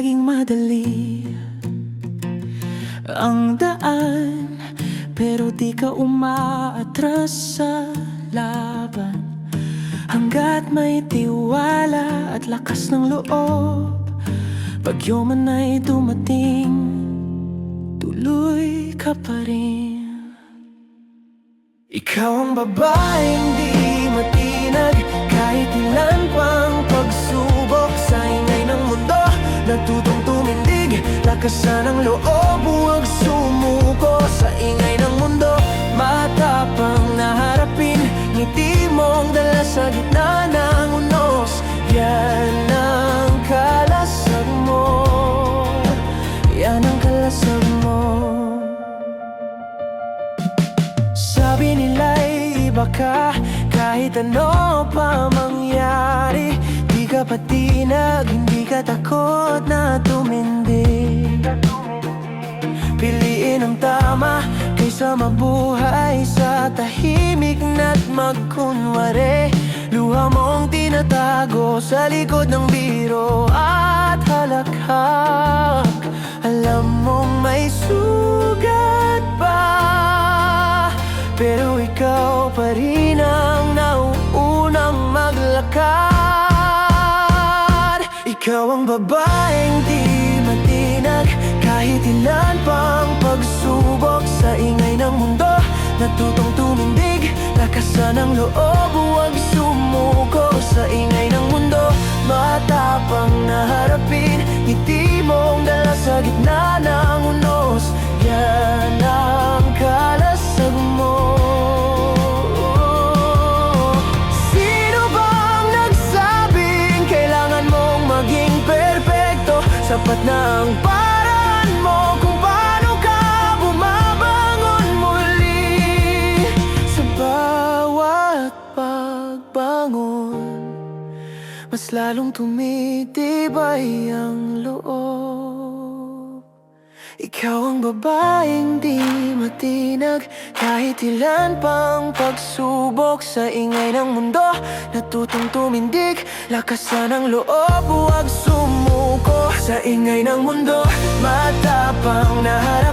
laging madali ang daan, pero di ka umaatras sa laban. Hanggat may tiwala at lakas ng loob, bagyo man ay dumating, tuloy ka pa rin. Ikaw ang babaeng di matinag, kahit ilan pang pagsubok sa ingay ng mundo. Natutong tumindig, lakasan ang loob, huwag sumuko sa ingay ng mundo. Matapang na harapin, ngiti mong dala sa gitna ng unos. Yan ang kalasag mo, yan ang kalasag mo. Sabi nila'y iba ka, kahit ano pa mangyari. Di ka patinag, hindi ka takot na tumindig. Piliin ang tama kaysa mabuhay sa tahimik na't magkunwari. Luha mong tinatago sa likod ng biro at halakhak. Alam mong may sugat pa, pero ikaw pa rin ang nauunang maglakad. Ikaw ang babaeng di matinag, kahit ilan pang pagsubok sa ingay ng mundo. Natutong tumindig, lakasan ang loob, huwag sumuko sa ingay ng mundo. Matapang na harapin, ngiti mong dala sa gitna ng unos. Yan ang kalasag mo. Sino bang nagsabing kailangan mong maging perpekto? Sapat na ang paraan mo kung paano ka bumabangon muli. Sa bawat pagbangon, mas lalong tumitibay ang loob. Ikaw ang babaeng di matinag, kahit ilan pang pagsubok sa ingay ng mundo. Natutong tumindig, lakasan ang loob, huwag sumuko sa ingay ng mundo. Matapang na harap